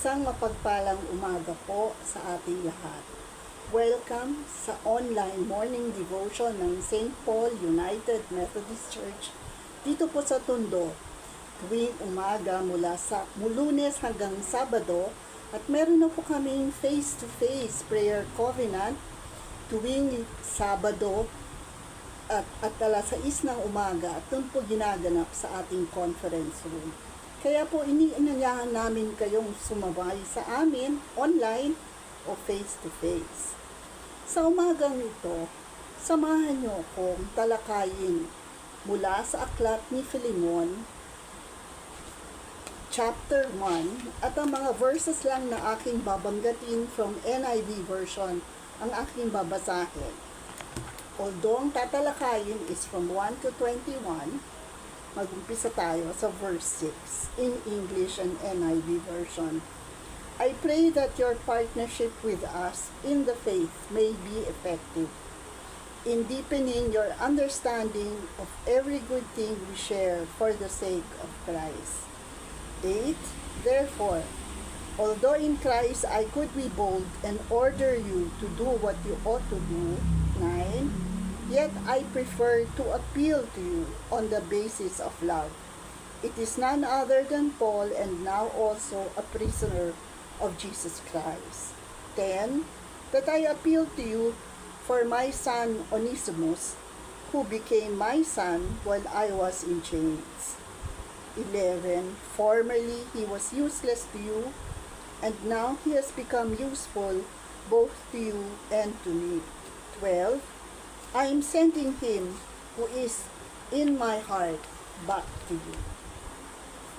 Isang mapagpalang umaga po sa ating lahat. Welcome sa online morning devotion ng St. Paul United Methodist Church dito po sa Tondo. Tuwing umaga mula sa Lunes hanggang Sabado at meron na po kaming face-to-face prayer covenant tuwing Sabado at alas 6 ng umaga at doon po ginaganap sa ating conference room. Kaya po iniinanyahan namin kayong sumabay sa amin online o face-to-face. Sa umagang ito, samahan niyo akong talakayin mula sa aklat ni Philemon, chapter 1, at ang mga verses lang na aking babanggatin from NIV version ang aking babasahin. Although ang tatalakayin is from 1 to 21, mag-umpisa tayo sa verse 6 in English and NIV version. I pray that your partnership with us in the faith may be effective in deepening your understanding of every good thing we share for the sake of Christ. 8. Therefore, although in Christ I could be bold and order you to do what you ought to do, 9. Yet I prefer to appeal to you on the basis of love. It is none other than Paul, and now also a prisoner of Jesus Christ. 10. That I appeal to you for my son Onesimus, who became my son while I was in chains. 11. Formerly he was useless to you, and now he has become useful both to you and to me. 12. I am sending him who is in my heart back to you.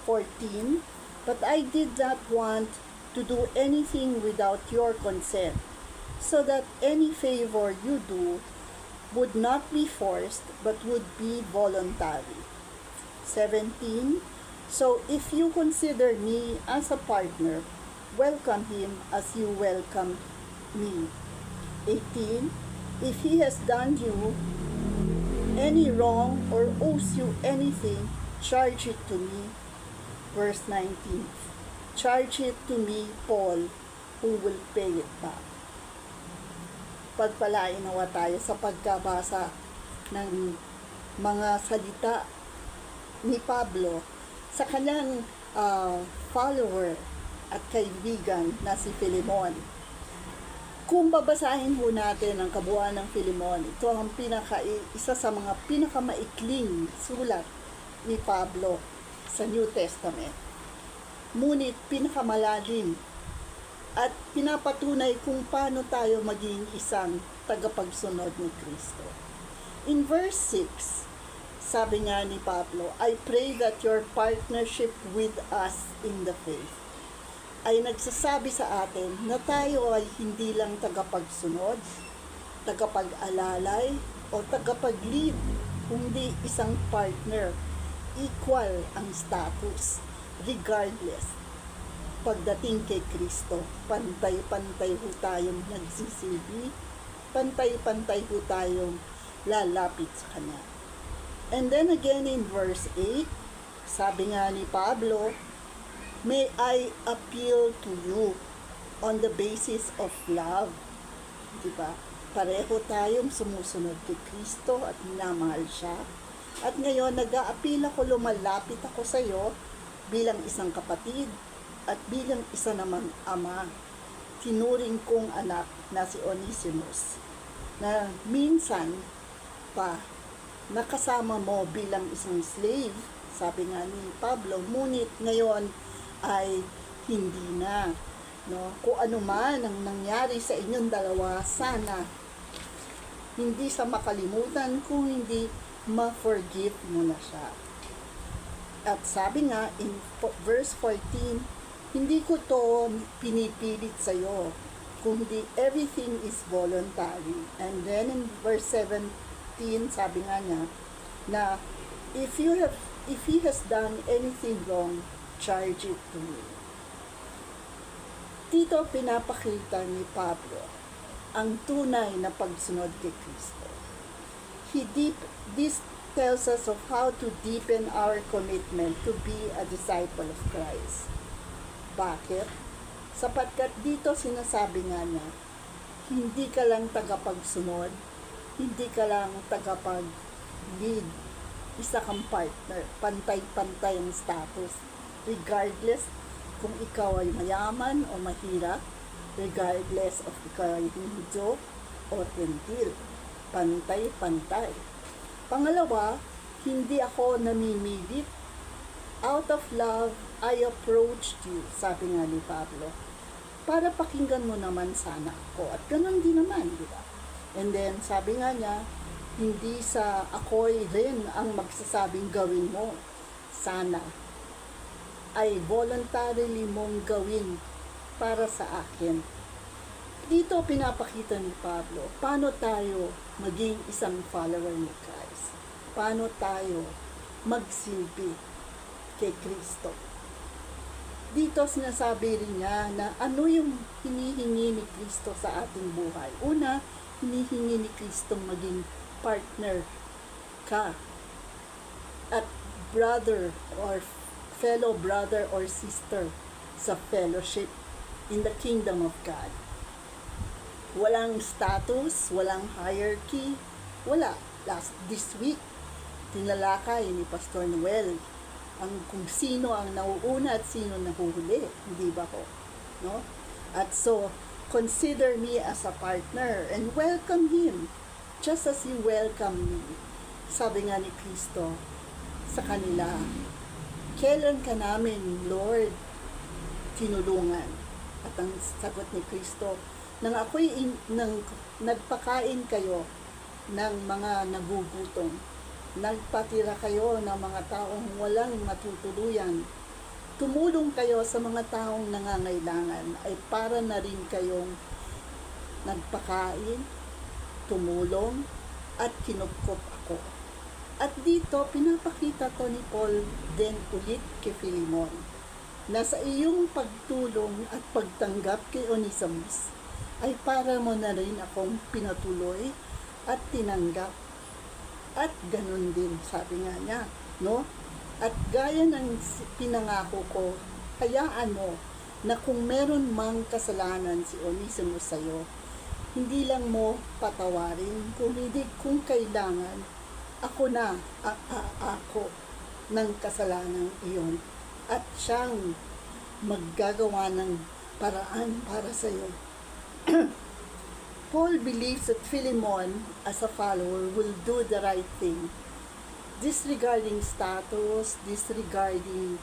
14. But I did not want to do anything without your consent, so that any favor you do would not be forced, but would be voluntary. 17. So if you consider me as a partner, welcome him as you welcome me. 18. If he has done you any wrong or owes you anything, charge it to me. Verse 19. Charge it to me, Paul, who will pay it back. Pagpalain nawa tayo sa pagkabasa ng mga salita ni Pablo sa kanyang follower at kaibigan na si Philemon. Kung babasahin ho natin ang kabuuan ng Philemon, ito ang isa sa mga pinakamaikling sulat ni Pablo sa New Testament. Ngunit pinakamalalim at pinapatunay kung paano tayo maging isang tagapagsunod ni Kristo. In verse 6, sabi nga ni Pablo, I pray that your partnership with us in the faith ay nagsasabi sa atin na tayo ay hindi lang tagapagsunod, tagapag-alalay, o tagapag-lead, kundi isang partner. Equal ang status, regardless. Pagdating kay Kristo, pantay-pantay ho tayong nagsisilbi, pantay-pantay ho tayong lalapit sa Kanya. And then again in verse 8, sabi nga ni Pablo, may I appeal to you on the basis of love. Diba? Pareho tayong sumusunod kay Kristo at minamahal siya. At ngayon, nag-a-appeal ako, lumalapit ako sa iyo bilang isang kapatid at bilang isa namang ama. Tinuring kong anak na si Onesimus na minsan pa nakasama mo bilang isang slave, sabi nga ni Pablo, ngunit ngayon ay hindi na. No? Kung ano man ang nangyari sa inyong dalawa, sana hindi sa makalimutan, kung hindi ma-forgive mo na siya. At sabi nga in verse 14, hindi ko to pinipilit sa iyo, kundi everything is voluntary. And then in verse 17, sabi nga niya na if he has done anything wrong, charge it to me. Dito pinapakita ni Pablo ang tunay na pagsunod kay Kristo. This tells us of how to deepen our commitment to be a disciple of Christ. Bakit? Sapagkat dito sinasabi nga niya, hindi ka lang tagapagsunod, hindi ka lang tagapag-lead, isa kang partner, pantay-pantay ang status. Regardless kung ikaw ay mayaman o mahirap, regardless of ikaw ay Hindu o Gentil, pantay-pantay. Pangalawa, hindi ako namimilit. Out of love, I approached you, sabi nga ni Pablo, para pakinggan mo naman sana ako. At ganun din naman, di ba? And then, sabi nga niya, hindi sa ako'y rin ang magsasabing gawin mo. Sana ay voluntarily mong gawin para sa akin. Dito pinapakita ni Pablo, paano tayo maging isang follower ni Christ? Paano tayo magsilbi kay Kristo? Dito sinasabi rin niya na ano yung hinihingi ni Kristo sa ating buhay. Una, hinihingi ni Kristo maging partner ka at brother or fellow brother or sister sa fellowship in the kingdom of God. Walang status, walang hierarchy, wala. This week, tinalakay ni Pastor Noel ang kung sino ang nauuna at sino nahuhuli, hindi ba ko? No? At so, consider me as a partner and welcome him just as you welcome me. Sabi nga ni Kristo sa kanila, kailan ka namin, Lord, tinulungan? At ang sagot ni Kristo, nang nagpakain kayo ng mga nagugutom, nagpatira kayo ng mga taong walang matutuluyan, tumulong kayo sa mga taong nangangailangan, ay para na rin kayong nagpakain, tumulong, at kinupkop ako. At dito, pinapakita to ni Paul din ulit kay Philemon, na sa iyong pagtulong at pagtanggap kay Onesimus, ay para mo na rin akong pinatuloy at tinanggap. At ganun din, sabi nga niya, no? At gaya ng pinangako ko, hayaan mo na kung meron mang kasalanan si Onesimus sa'yo, hindi lang mo patawarin, kundi kung kailangan, ako na ako ng kasalanan iyon. At siyang maggagawa ng paraan para sa'yo. Paul believes that Philemon, as a follower, will do the right thing. Disregarding status, disregarding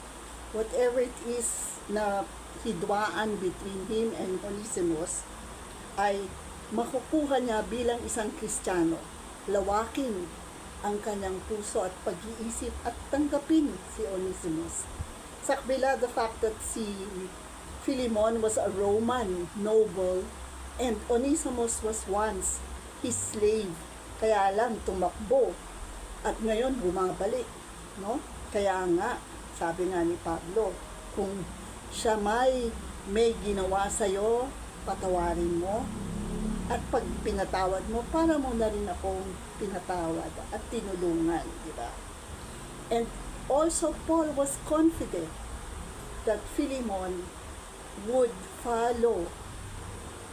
whatever it is na hidwaan between him and Onesimus, ay makukuha niya bilang isang Kristiyano. Lawakin ang kanyang puso at pag-iisip at tanggapin si Onesimus. Sa kabila the fact that si Philemon was a Roman noble and Onesimus was once his slave. Kaya lang tumakbo at ngayon bumabalik, no? Kaya nga, sabi nga ni Pablo, kung siya may ginawa sa'yo, patawarin mo, at pag pinatawad mo, para mo na rin akong pinatawad at tinulungan, di ba? And also, Paul was confident that Philemon would follow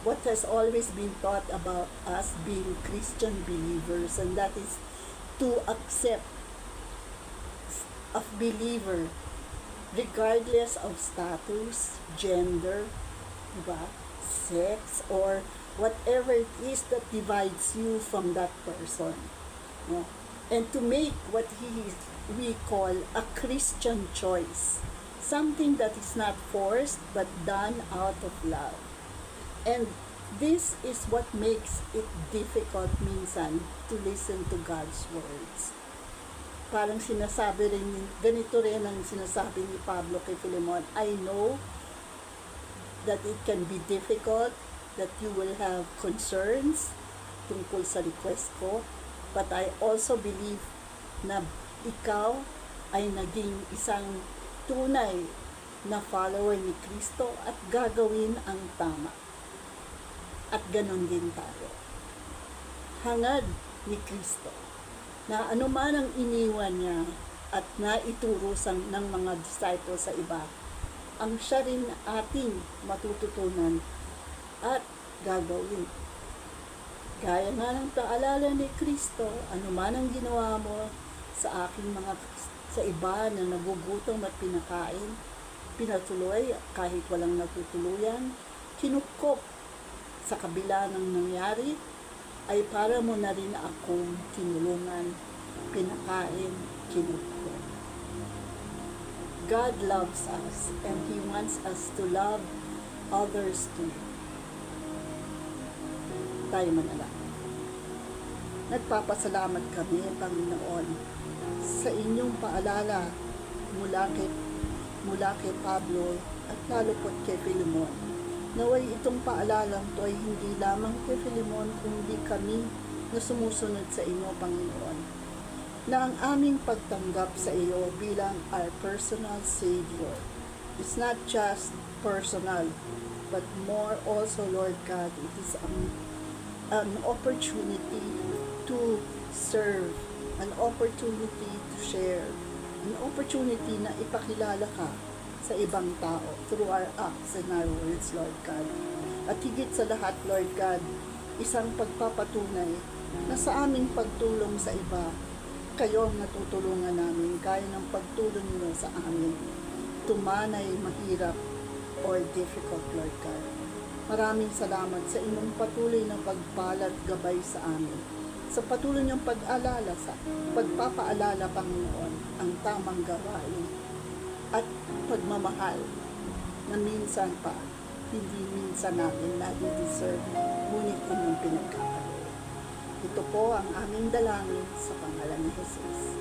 what has always been taught about us being Christian believers, and that is to accept a believer regardless of status, gender, diba? Sex, or whatever it is that divides you from that person. No? And to make what we call a Christian choice, something that is not forced but done out of love. And this is what makes it difficult minsan to listen to God's words. Parang sinasabi rin, ganito rin ang sinasabi ni Pablo kay Philemon, I know that it can be difficult, that you will have concerns tungkol sa request ko, but I also believe na ikaw ay naging isang tunay na follower ni Kristo at gagawin ang tama. At ganon din tayo. Hangad ni Kristo na anuman ang iniwan niya at naituro ng mga disciples sa iba, ang siya rin ating matututunan at gagawin. Gaya nga ng paalala ni Kristo, anuman ang ginawa mo sa aking sa iba na nagugutom at pinakain, pinatuloy kahit walang natutuluyan, kinukop sa kabila ng nangyari, ay para mo na rin akong tinulungan, pinakain, kinukop. God loves us and He wants us to love others too. Tayo manalangin. Nagpapasalamat kami, Panginoon, sa inyong paalala mula kay Pablo at lalo po kay Philemon. Naway itong paalalang to ay hindi lamang kay Philemon, kundi kami na sumusunod sa inyo, Panginoon, na ang aming pagtanggap sa iyo bilang our personal Savior is not just personal, but more also, Lord God, it is an opportunity to serve, an opportunity to share, an opportunity na ipakilala ka sa ibang tao through our acts and our words, Lord God. At higit sa lahat, Lord God, isang pagpapatunay na sa aming pagtulong sa iba, kayo ang natutulungan namin gaya ng pagtulong niyo sa amin. Tumanay, mahirap, or difficult, Lord God. Maraming salamat sa inyong patuloy na pagpalat gabay sa amin. Sa patuloy niyong pagpapaalala, Panginoon, ang tamang gawain at pagmamahal na minsan pa, hindi minsan natin nadi-deserve, ngunit inyong pinagkakaroon. Ito po ang aming dalangin sa pangalan ni Jesus.